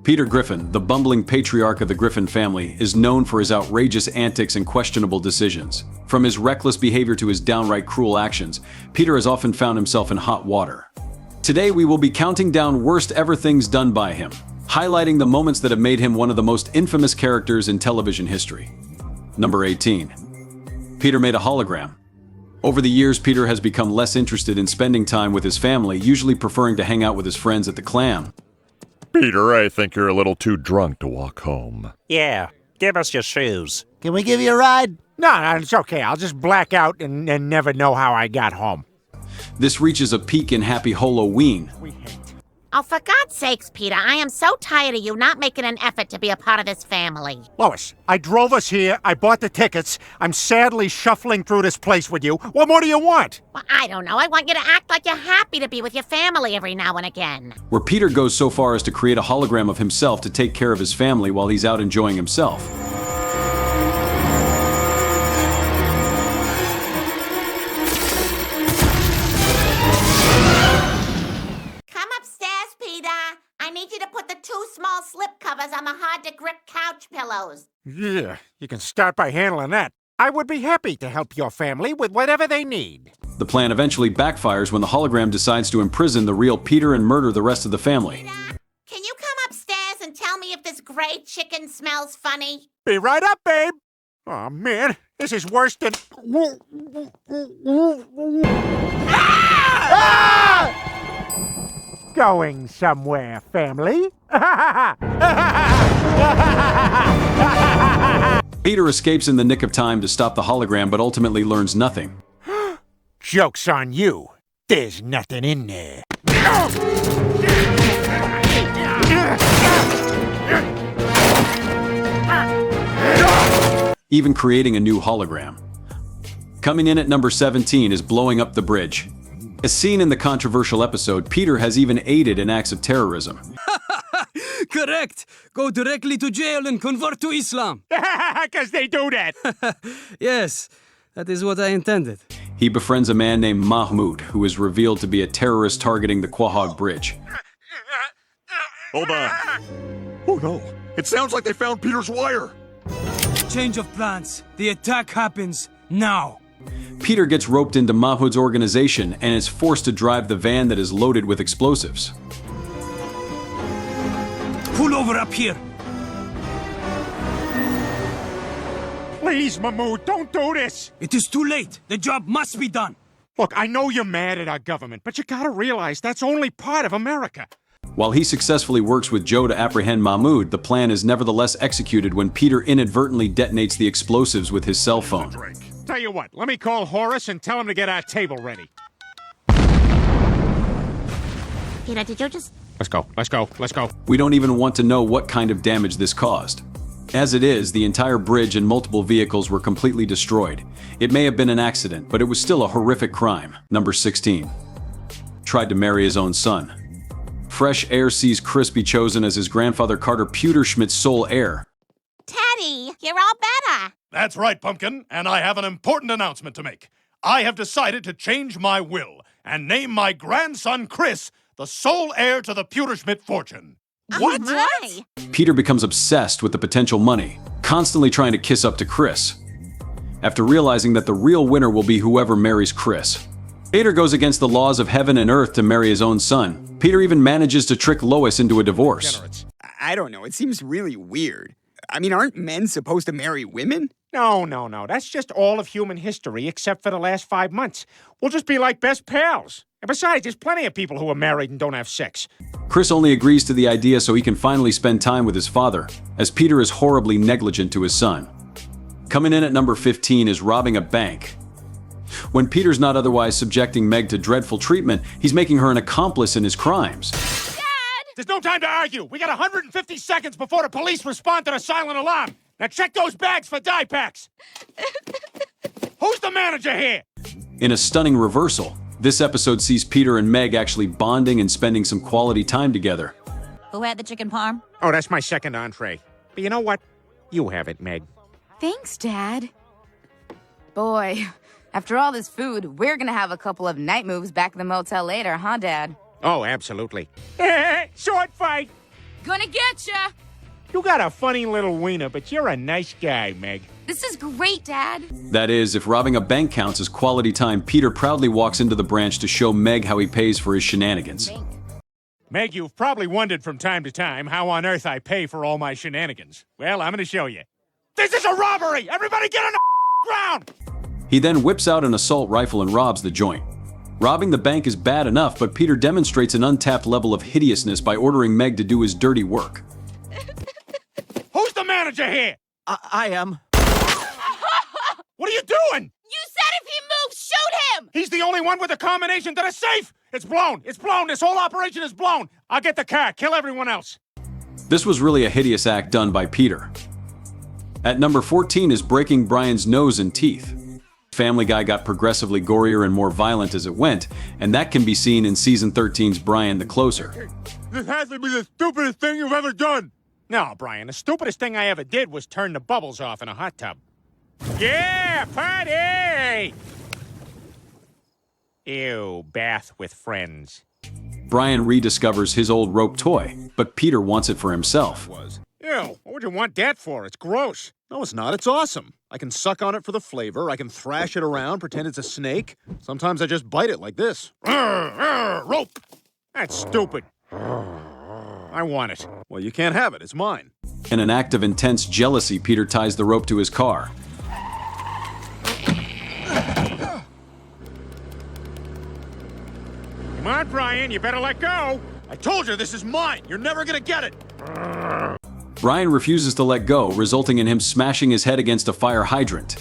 Peter Griffin, the bumbling patriarch of the Griffin family, is known for his outrageous antics and questionable decisions. From his reckless behavior to his downright cruel actions, Peter has often found himself in hot water. Today we will be counting down worst ever things done by him, highlighting the moments that have made him one of the most infamous characters in television history. Number 18. Peter made a hologram. Over the years, Peter has become less interested in spending time with his family, usually preferring to hang out with his friends at the clam. Peter, I think you're a little too drunk to walk home. Yeah, give us your shoes. Can we give you a ride? No, it's okay. I'll just black out and never know how I got home. This reaches a peak in Happy Halloween. Oh, for God's sakes, Peter, I am so tired of you not making an effort to be a part of this family. Lois, I drove us here. I bought the tickets. I'm sadly shuffling through this place with you. What more do you want? Well, I don't know. I want you to act like you're happy to be with your family every now and again. Where Peter goes so far as to create a hologram of himself to take care of his family while he's out enjoying himself. I need you to put the 2 small slip covers on the hard-to-grip couch pillows. Yeah, you can start by handling that. I would be happy to help your family with whatever they need. The plan eventually backfires when the hologram decides to imprison the real Peter and murder the rest of the family. Peter, can you come upstairs and tell me if this gray chicken smells funny? Be right up, babe. Oh, man, this is worse than... Ah! Going somewhere, family. Peter escapes in the nick of time to stop the hologram, but ultimately learns nothing. Joke's on you. There's nothing in there. Even creating a new hologram. Coming in at number 17 is blowing up the bridge. As seen in the controversial episode, Peter has even aided in acts of terrorism. Correct! Go directly to jail and convert to Islam. Because they do that. Yes, that is what I intended. He befriends a man named Mahmoud, who is revealed to be a terrorist targeting the Quahog Bridge. Hold on. Oh no, it sounds like they found Peter's wire. Change of plans. The attack happens now. Peter gets roped into Mahmoud's organization and is forced to drive the van that is loaded with explosives. Pull over up here. Please, Mahmoud, don't do this. It is too late. The job must be done. Look, I know you're mad at our government, but you gotta realize that's only part of America. While he successfully works with Joe to apprehend Mahmoud, the plan is nevertheless executed when Peter inadvertently detonates the explosives with his cell phone. Tell you what, let me call Horace and tell him to get our table ready. Peter, did you just... Let's go. We don't even want to know what kind of damage this caused. As it is, the entire bridge and multiple vehicles were completely destroyed. It may have been an accident, but it was still a horrific crime. Number 16. Tried to marry his own son. Fresh Air sees Chris be chosen as his grandfather Carter Pewterschmidt's sole heir. Teddy, you're all better. That's right, Pumpkin, and I have an important announcement to make. I have decided to change my will and name my grandson Chris the sole heir to the Pewterschmidt fortune. What? Why? Peter becomes obsessed with the potential money, constantly trying to kiss up to Chris. After realizing that the real winner will be whoever marries Chris, Peter goes against the laws of heaven and earth to marry his own son. Peter even manages to trick Lois into a divorce. I don't know. It seems really weird. I mean, aren't men supposed to marry women? No. That's just all of human history except for the last 5 months. We'll just be like best pals. And besides, there's plenty of people who are married and don't have sex. Chris only agrees to the idea so he can finally spend time with his father, as Peter is horribly negligent to his son. Coming in at number 15 is robbing a bank. When Peter's not otherwise subjecting Meg to dreadful treatment, he's making her an accomplice in his crimes. Dad! There's no time to argue. We got 150 seconds before the police respond to the silent alarm. Now check those bags for dye packs. Who's the manager here? In a stunning reversal, this episode sees Peter and Meg actually bonding and spending some quality time together. Who had the chicken parm? Oh, that's my second entree. But you know what? You have it, Meg. Thanks, Dad. Boy, after all this food, we're gonna have a couple of night moves back in the motel later, huh, Dad? Oh, absolutely. Sword fight! Gonna get ya! You got a funny little wiener, but you're a nice guy, Meg. This is great, Dad. That is, if robbing a bank counts as quality time, Peter proudly walks into the branch to show Meg how he pays for his shenanigans. Meg, you've probably wondered from time to time how on earth I pay for all my shenanigans. Well, I'm gonna show you. This is a robbery! Everybody get on the ground! He then whips out an assault rifle and robs the joint. Robbing the bank is bad enough, but Peter demonstrates an untapped level of hideousness by ordering Meg to do his dirty work. Who's the manager here? I am. What are you doing? You said if he moves, shoot him! He's the only one with a combination to the safe! It's blown! It's blown! This whole operation is blown! I'll get the car, kill everyone else! This was really a hideous act done by Peter. At number 14 is breaking Brian's nose and teeth. Family Guy got progressively gorier and more violent as it went, and that can be seen in Season 13's Brian the Closer. This has to be the stupidest thing you've ever done! No, Brian, the stupidest thing I ever did was turn the bubbles off in a hot tub. Yeah, party! Ew, bath with friends. Brian rediscovers his old rope toy, but Peter wants it for himself. Ew, what would you want that for? It's gross. No, it's not. It's awesome. I can suck on it for the flavor. I can thrash it around, pretend it's a snake. Sometimes I just bite it like this. Rope! That's stupid. I want it. Well, you can't have it. It's mine. In an act of intense jealousy, Peter ties the rope to his car. Come on, Brian, you better let go. I told you this is mine. You're never gonna get it. Brian refuses to let go, resulting in him smashing his head against a fire hydrant.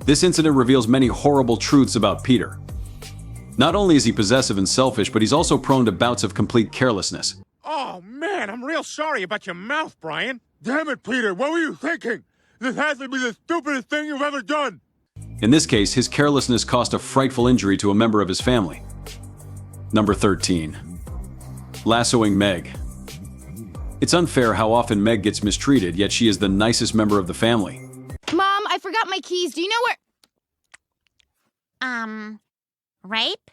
This incident reveals many horrible truths about Peter. Not only is he possessive and selfish, but he's also prone to bouts of complete carelessness. Oh, man, I'm real sorry about your mouth, Brian. Damn it, Peter, what were you thinking? This has to be the stupidest thing you've ever done! In this case, his carelessness caused a frightful injury to a member of his family. Number 13. Lassoing Meg. It's unfair how often Meg gets mistreated, yet she is the nicest member of the family. Mom, I forgot my keys. Do you know where... Rape?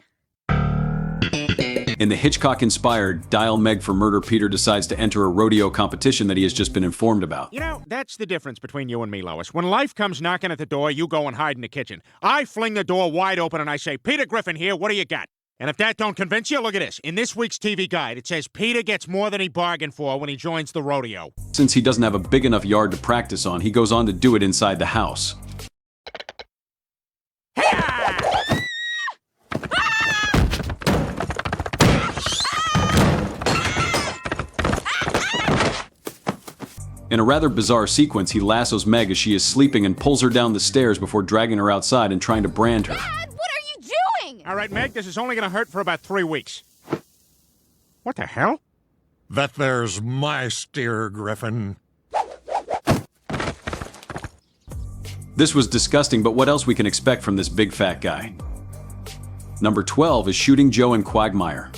In the Hitchcock-inspired Dial Meg for Murder, Peter decides to enter a rodeo competition that he has just been informed about. You know, that's the difference between you and me, Lois. When life comes knocking at the door, you go and hide in the kitchen. I fling the door wide open and I say, Peter Griffin here, what do you got? And if that don't convince you, look at this. In this week's TV guide, it says Peter gets more than he bargained for when he joins the rodeo. Since he doesn't have a big enough yard to practice on, he goes on to do it inside the house. In a rather bizarre sequence, he lassos Meg as she is sleeping and pulls her down the stairs before dragging her outside and trying to brand her. Dad, what are you doing? All right, Meg, this is only going to hurt for about 3 weeks. What the hell? That there's my steer, Griffin. This was disgusting, but what else we can expect from this big fat guy? Number 12 is Shooting Joe and Quagmire.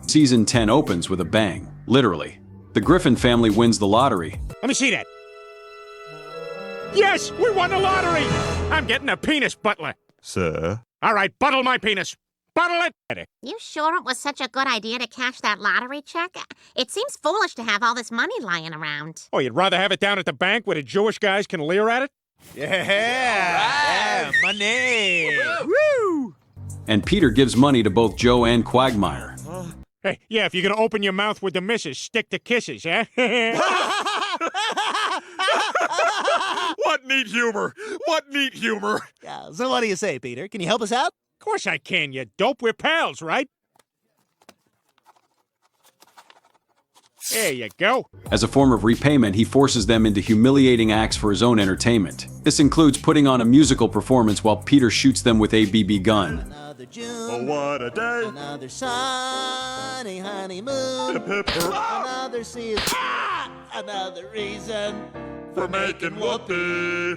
Season 10 opens with a bang, literally. The Griffin family wins the lottery. Let me see that. Yes, we won the lottery! I'm getting a penis butler. Sir? All right, buttle my penis. Buttle it! You sure it was such a good idea to cash that lottery check? It seems foolish to have all this money lying around. Oh, you'd rather have it down at the bank where the Jewish guys can leer at it? Yeah, money. Woo! And Peter gives money to both Joe and Quagmire. Hey, yeah, if you're gonna open your mouth with the missus, stick to kisses, huh? What neat humor! What neat humor! Yeah, so what do you say, Peter? Can you help us out? Of course I can, you dope. We're pals, right? There you go. As a form of repayment, he forces them into humiliating acts for his own entertainment. This includes putting on a musical performance while Peter shoots them with a BB gun. Another June, Oh, what a day! another sunny honeymoon, Hip, hip, hip. another season, another reason For making whoopee!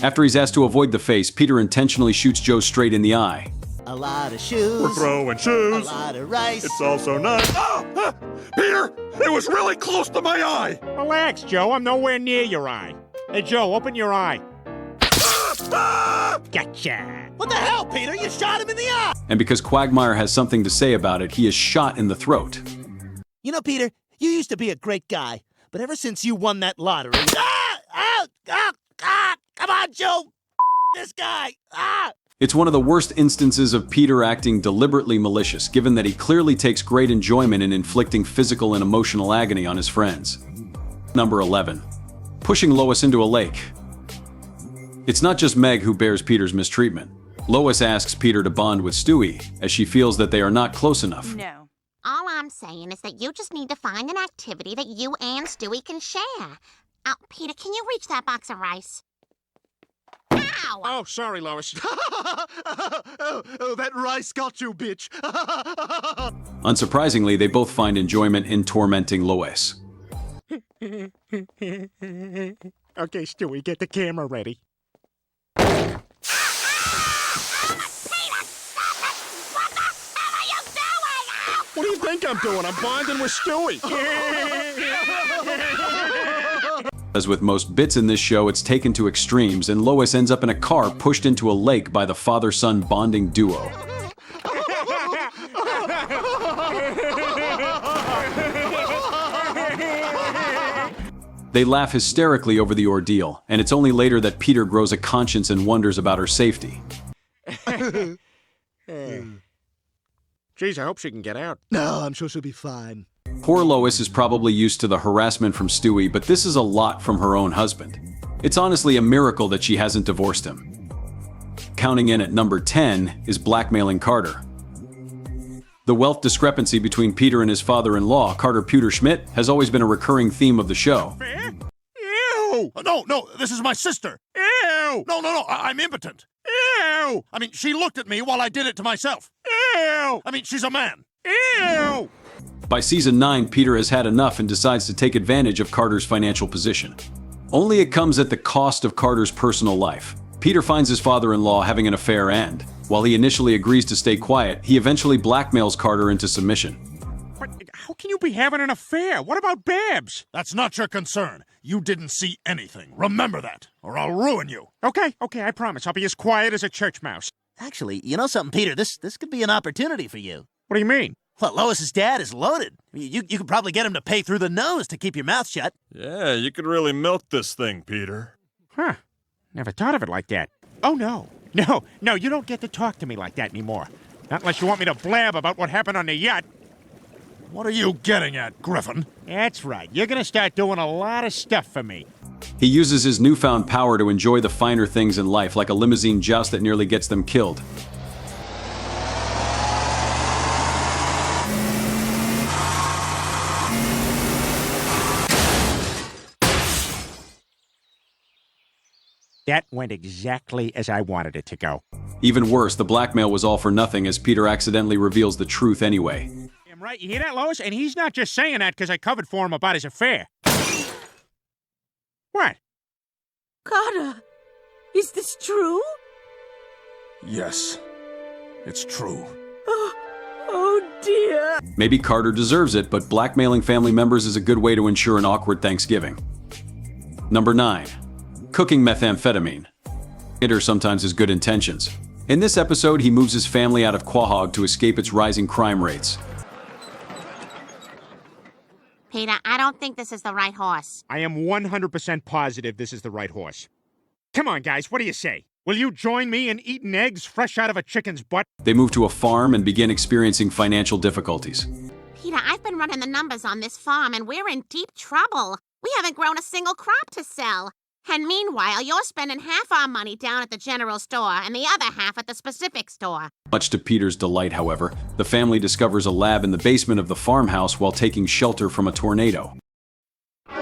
After he's asked to avoid the face, Peter intentionally shoots Joe straight in the eye. A lot of shoes. We're throwing shoes. A lot of rice. It's also nice. Oh! Peter! It was really close to my eye! Relax, Joe. I'm nowhere near your eye. Hey, Joe, open your eye. Gotcha. What the hell, Peter? You shot him in the eye! And because Quagmire has something to say about it, he is shot in the throat. You know, Peter, you used to be a great guy, but ever since you won that lottery... Come on, Joe! This guy! It's one of the worst instances of Peter acting deliberately malicious, given that he clearly takes great enjoyment in inflicting physical and emotional agony on his friends. Number 11. Pushing Lois into a lake. It's not just Meg who bears Peter's mistreatment. Lois asks Peter to bond with Stewie, as she feels that they are not close enough. No. All I'm saying is that you just need to find an activity that you and Stewie can share. Oh, Peter, can you reach that box of rice? Ow! Oh, sorry, Lois. Oh, that rice got you, bitch. Unsurprisingly, they both find enjoyment in tormenting Lois. Okay, Stewie, get the camera ready. What do you think I'm doing? I'm bonding with Stewie. As with most bits in this show, it's taken to extremes, and Lois ends up in a car pushed into a lake by the father-son bonding duo. They laugh hysterically over the ordeal, and it's only later that Peter grows a conscience and wonders about her safety. Geez, I hope she can get out. No, I'm sure she'll be fine. Poor Lois is probably used to the harassment from Stewie, but this is a lot from her own husband. It's honestly a miracle that she hasn't divorced him. Counting in at number 10 is Blackmailing Carter. The wealth discrepancy between Peter and his father-in-law, Carter Pewter Schmidt, has always been a recurring theme of the show. Ew! No, this is my sister. Ew! No, I'm impotent. Ew! I mean, she looked at me while I did it to myself. Ew! I mean, she's a man. Ew! By season 9, Peter has had enough and decides to take advantage of Carter's financial position. Only it comes at the cost of Carter's personal life. Peter finds his father-in-law having an affair and, while he initially agrees to stay quiet, he eventually blackmails Carter into submission. But how can you be having an affair? What about Babs? That's not your concern. You didn't see anything. Remember that, or I'll ruin you. Okay, I promise. I'll be as quiet as a church mouse. Actually, you know something, Peter? This could be an opportunity for you. What do you mean? Well, Lois's dad is loaded. You could probably get him to pay through the nose to keep your mouth shut. Yeah, you could really milk this thing, Peter. Huh. Never thought of it like that. Oh, no, you don't get to talk to me like that anymore. Not unless you want me to blab about what happened on the yacht. What are you getting at, Griffin? That's right. You're gonna start doing a lot of stuff for me. He uses his newfound power to enjoy the finer things in life, like a limousine joust that nearly gets them killed. That went exactly as I wanted it to go. Even worse, the blackmail was all for nothing as Peter accidentally reveals the truth anyway. Damn right, you hear that, Lois? And he's not just saying that because I covered for him about his affair. What? Carter, is this true? Yes, it's true. Oh dear. Maybe Carter deserves it, but blackmailing family members is a good way to ensure an awkward Thanksgiving. Number 9. Cooking methamphetamine. Peter sometimes has good intentions. In this episode, he moves his family out of Quahog to escape its rising crime rates. Peter, I don't think this is the right horse. I am 100% positive this is the right horse. Come on, guys, what do you say? Will you join me in eating eggs fresh out of a chicken's butt? They move to a farm and begin experiencing financial difficulties. Peter, I've been running the numbers on this farm, and we're in deep trouble. We haven't grown a single crop to sell. And meanwhile, you're spending half our money down at the general store and the other half at the specific store. Much to Peter's delight, however, the family discovers a lab in the basement of the farmhouse while taking shelter from a tornado. Oh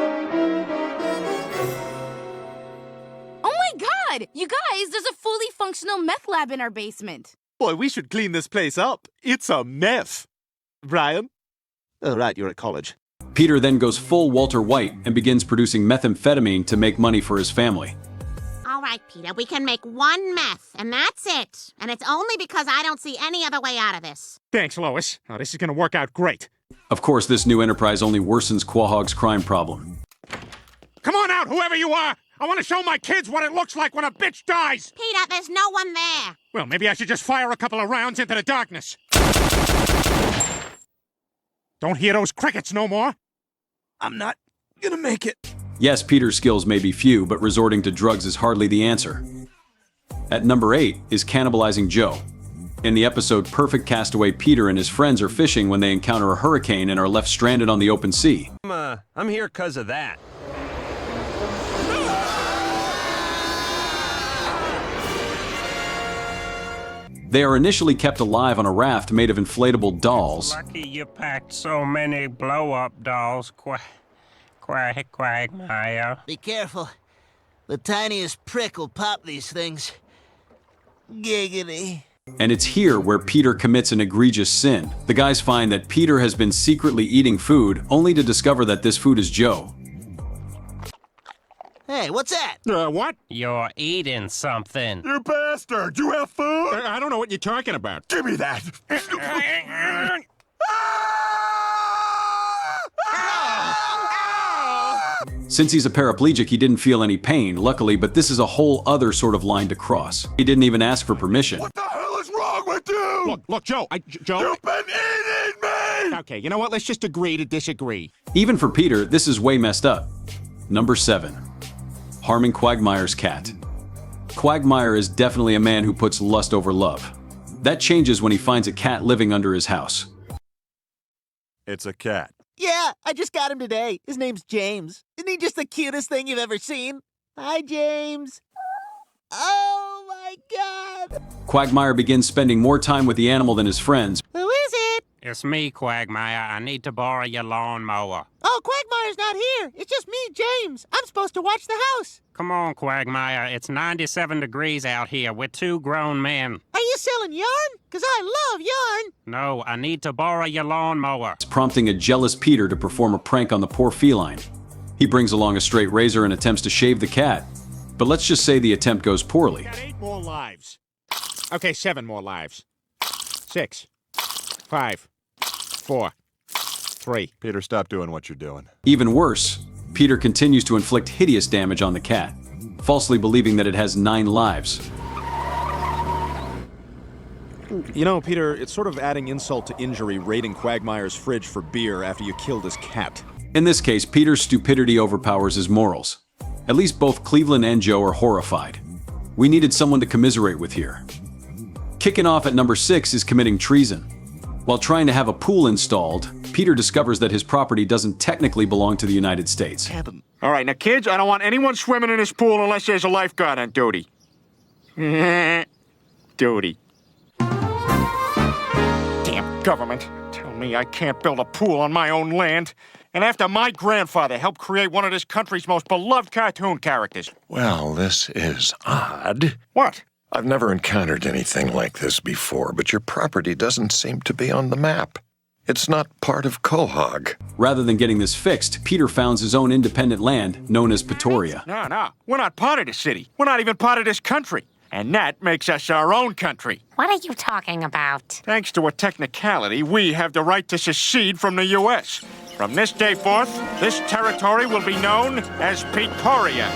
my god! You guys, there's a fully functional meth lab in our basement. Boy, we should clean this place up. It's a mess. Brian? Oh, right, you're at college. Peter then goes full Walter White and begins producing methamphetamine to make money for his family. All right, Peter, we can make one meth, and that's it. And it's only because I don't see any other way out of this. Thanks, Lois. Oh, this is gonna work out great. Of course, this new enterprise only worsens Quahog's crime problem. Come on out, whoever you are! I want to show my kids what it looks like when a bitch dies! Peter, there's no one there. Well, maybe I should just fire a couple of rounds into the darkness. Don't hear those crickets no more. I'm not gonna make it. Yes, Peter's skills may be few, but resorting to drugs is hardly the answer. At number 8 is Cannibalizing Joe. In the episode Perfect Castaway, Peter and his friends are fishing when they encounter a hurricane and are left stranded on the open sea. I'm here 'cause of that. They are initially kept alive on a raft made of inflatable dolls. Lucky you packed so many blow-up dolls, Quagmire. Be careful. The tiniest prick will pop these things. Giggity. And it's here where Peter commits an egregious sin. The guys find that Peter has been secretly eating food, only to discover that this food is Joe. Hey, what's that? What? You're eating something. You bastard! You have food? I don't know what you're talking about. Give me that! Since he's a paraplegic, he didn't feel any pain, luckily, but this is a whole other sort of line to cross. He didn't even ask for permission. What the hell is wrong with you? Look, Joe, Joe... You've been eating me! Okay, you know what? Let's just agree to disagree. Even for Peter, this is way messed up. Number 7. Harming Quagmire's cat. Quagmire is definitely a man who puts lust over love. That changes when he finds a cat living under his house. It's a cat. Yeah, I just got him today. His name's James. Isn't he just the cutest thing you've ever seen? Hi, James. Oh, my God. Quagmire begins spending more time with the animal than his friends. Who is it? It's me, Quagmire. I need to borrow your lawnmower. Oh, Quagmire's not here. It's just me, James. I'm supposed to watch the house. Come on, Quagmire. It's 97 degrees out here. We're 2 grown men. Are you selling yarn? Because I love yarn. No, I need to borrow your lawnmower. Prompting a jealous Peter to perform a prank on the poor feline. He brings along a straight razor and attempts to shave the cat. But let's just say the attempt goes poorly. Got 8 more lives. Okay, 7 more lives. 6. 5. 4. 3. Peter, stop doing what you're doing. Even worse, Peter continues to inflict hideous damage on the cat, falsely believing that it has 9 lives. You know, Peter, it's sort of adding insult to injury raiding Quagmire's fridge for beer after you killed his cat. In this case, Peter's stupidity overpowers his morals. At least both Cleveland and Joe are horrified. We needed someone to commiserate with here. Kicking off at number 6 is committing treason. While trying to have a pool installed, Peter discovers that his property doesn't technically belong to the United States. All right, now, kids, I don't want anyone swimming in this pool unless there's a lifeguard on duty. Duty. Damn government. Tell me I can't build a pool on my own land. And after my grandfather helped create one of this country's most beloved cartoon characters. Well, this is odd. What? I've never encountered anything like this before, but your property doesn't seem to be on the map. It's not part of Quahog. Rather than getting this fixed, Peter founds his own independent land, known as Pretoria. No. We're not part of the city. We're not even part of this country. And that makes us our own country. What are you talking about? Thanks to a technicality, we have the right to secede from the U.S. From this day forth, this territory will be known as Pretoria.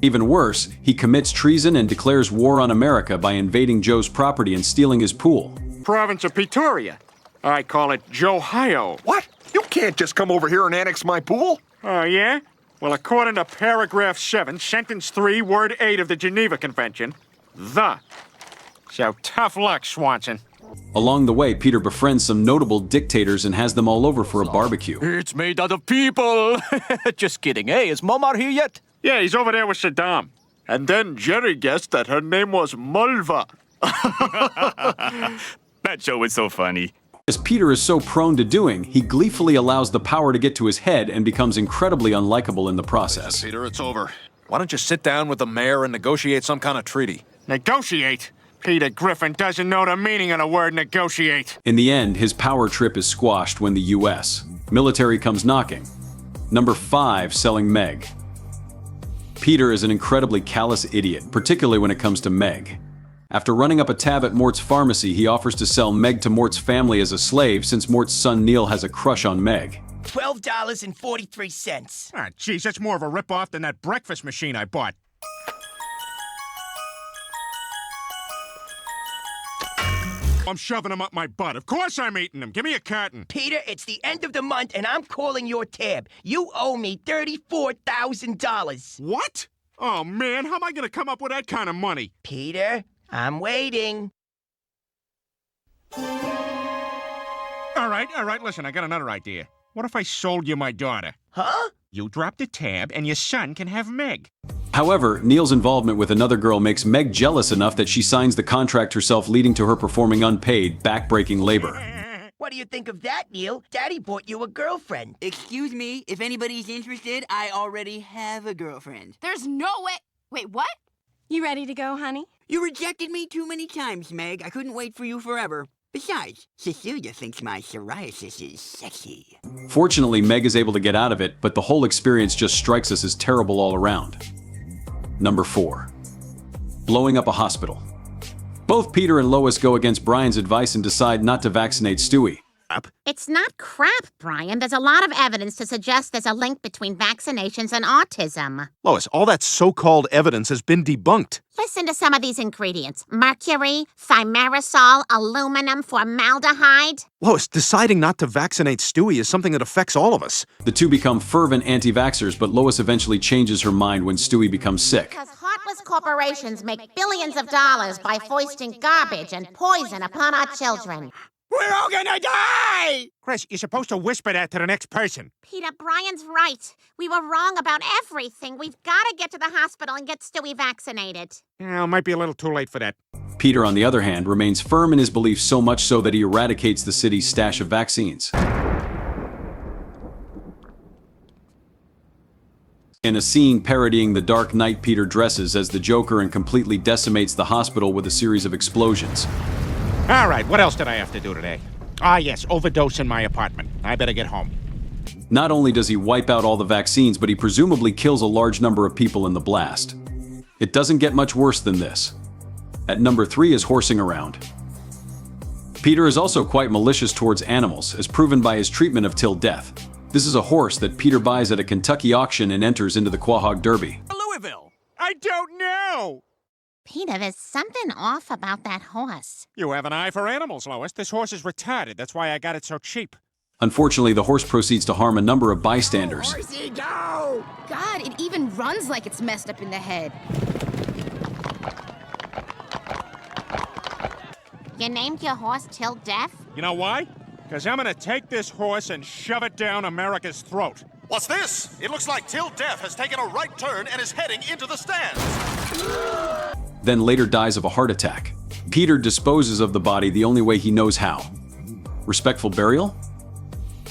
Even worse, he commits treason and declares war on America by invading Joe's property and stealing his pool. Province of Pretoria. I call it Joe-hio. What? You can't just come over here and annex my pool? Oh, yeah? Well, according to paragraph 7, sentence 3, word 8 of the Geneva Convention, So tough luck, Swanson. Along the way, Peter befriends some notable dictators and has them all over for a barbecue. It's made out of people. Just kidding. Hey, is Momar here yet? Yeah, he's over there with Saddam. And then Jerry guessed that her name was Mulva. That show was so funny. As Peter is so prone to doing, he gleefully allows the power to get to his head and becomes incredibly unlikable in the process. Peter, it's over. Why don't you sit down with the mayor and negotiate some kind of treaty? Negotiate? Peter Griffin doesn't know the meaning of the word negotiate. In the end, his power trip is squashed when the U.S. military comes knocking. Number 5, selling Meg. Peter is an incredibly callous idiot, particularly when it comes to Meg. After running up a tab at Mort's pharmacy, he offers to sell Meg to Mort's family as a slave since Mort's son Neil has a crush on Meg. $12.43. Ah, geez, that's more of a ripoff than that breakfast machine I bought. I'm shoving them up my butt. Of course I'm eating them. Give me a carton. Peter, it's the end of the month, and I'm calling your tab. You owe me $34,000. What? Oh, man, how am I going to come up with that kind of money? Peter, I'm waiting. All right, listen, I got another idea. What if I sold you my daughter? Huh? You drop the tab, and your son can have Meg. However, Neil's involvement with another girl makes Meg jealous enough that she signs the contract herself, leading to her performing unpaid, back-breaking labor. What do you think of that, Neil? Daddy bought you a girlfriend. Excuse me, if anybody's interested, I already have a girlfriend. There's no way. Wait, what? You ready to go, honey? You rejected me too many times, Meg. I couldn't wait for you forever. Besides, Cecilia thinks my psoriasis is sexy. Fortunately, Meg is able to get out of it, but the whole experience just strikes us as terrible all around. Number 4. Blowing up a hospital. Both Peter and Lois go against Brian's advice and decide not to vaccinate Stewie. It's not crap, Brian. There's a lot of evidence to suggest there's a link between vaccinations and autism. Lois, all that so-called evidence has been debunked. Listen to some of these ingredients. Mercury, thimerosal, aluminum, formaldehyde. Lois, deciding not to vaccinate Stewie is something that affects all of us. The two become fervent anti-vaxxers, but Lois eventually changes her mind when Stewie becomes sick. Because heartless corporations make billions of dollars by foisting garbage and poison upon our children. We're all gonna die! Chris, you're supposed to whisper that to the next person. Peter, Brian's right. We were wrong about everything. We've got to get to the hospital and get Stewie vaccinated. Well, it might be a little too late for that. Peter, on the other hand, remains firm in his beliefs, so much so that he eradicates the city's stash of vaccines. In a scene parodying The Dark Knight, Peter dresses as the Joker and completely decimates the hospital with a series of explosions. All right, what else did I have to do today? Ah, yes, overdose in my apartment. I better get home. Not only does he wipe out all the vaccines, but he presumably kills a large number of people in the blast. It doesn't get much worse than this. At number 3 is horsing around. Peter is also quite malicious towards animals, as proven by his treatment of Till Death. This is a horse that Peter buys at a Kentucky auction and enters into the Quahog Derby. Louisville! I don't know! Peter, there's something off about that horse. You have an eye for animals, Lois. This horse is retarded. That's why I got it so cheap. Unfortunately, the horse proceeds to harm a number of bystanders. Horsey, go! God, it even runs like it's messed up in the head. You named your horse Till Death? You know why? Because I'm gonna take this horse and shove it down America's throat. What's this? It looks like Till Death has taken a right turn and is heading into the stands. Then later dies of a heart attack. Peter disposes of the body the only way he knows how. Respectful burial?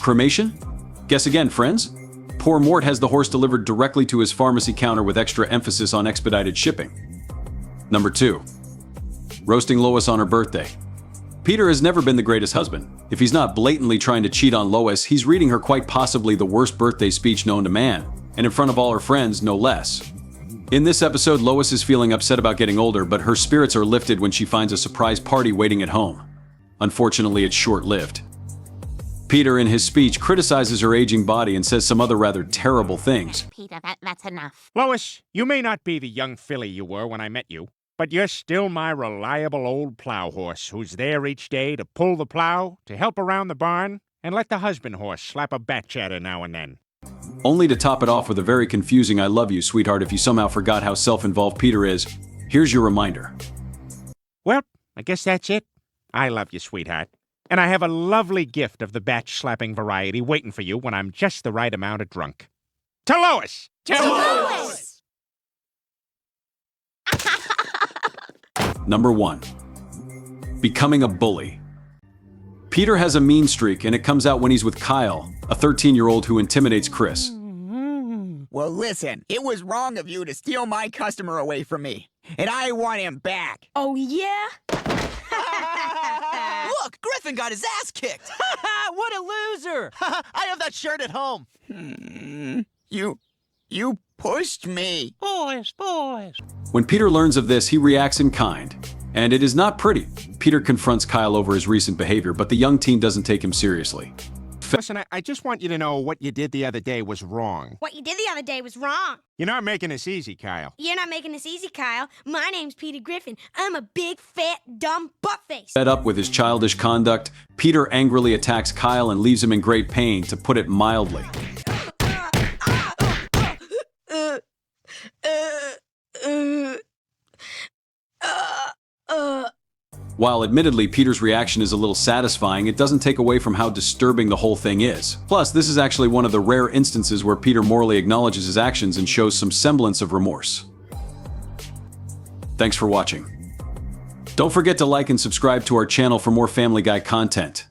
Cremation? Guess again, friends? Poor Mort has the horse delivered directly to his pharmacy counter with extra emphasis on expedited shipping. Number 2. Roasting Lois on her birthday. Peter has never been the greatest husband. If he's not blatantly trying to cheat on Lois, he's reading her quite possibly the worst birthday speech known to man, and in front of all her friends, no less. In this episode, Lois is feeling upset about getting older, but her spirits are lifted when she finds a surprise party waiting at home. Unfortunately, it's short-lived. Peter, in his speech, criticizes her aging body and says some other rather terrible things. Peter, that's enough. Lois, you may not be the young filly you were when I met you, but you're still my reliable old plow horse who's there each day to pull the plow, to help around the barn, and let the husband horse slap a batch at her now and then. Only to top it off with a very confusing "I love you, sweetheart" if you somehow forgot how self-involved Peter is. Here's your reminder. Well, I guess that's it. I love you, sweetheart. And I have a lovely gift of the batch-slapping variety waiting for you when I'm just the right amount of drunk. To Lois! To Lois! Number 1. Becoming a bully. Peter has a mean streak, and it comes out when he's with Kyle, a 13-year-old who intimidates Chris. Well, listen, it was wrong of you to steal my customer away from me, and I want him back. Oh, yeah? Look, Griffin got his ass kicked. What a loser! I have that shirt at home. You You pushed me. Boys. When Peter learns of this, he reacts in kind. And it is not pretty. Peter confronts Kyle over his recent behavior, but the young teen doesn't take him seriously. Listen, I just want you to know what you did the other day was wrong. What you did the other day was wrong. You're not making this easy, Kyle. You're not making this easy, Kyle. My name's Peter Griffin. I'm a big, fat, dumb buttface. Fed up with his childish conduct, Peter angrily attacks Kyle and leaves him in great pain, to put it mildly. While admittedly Peter's reaction is a little satisfying, it doesn't take away from how disturbing the whole thing is. Plus, this is actually one of the rare instances where Peter morally acknowledges his actions and shows some semblance of remorse. Thanks for watching. Don't forget to like and subscribe to our channel for more Family Guy content.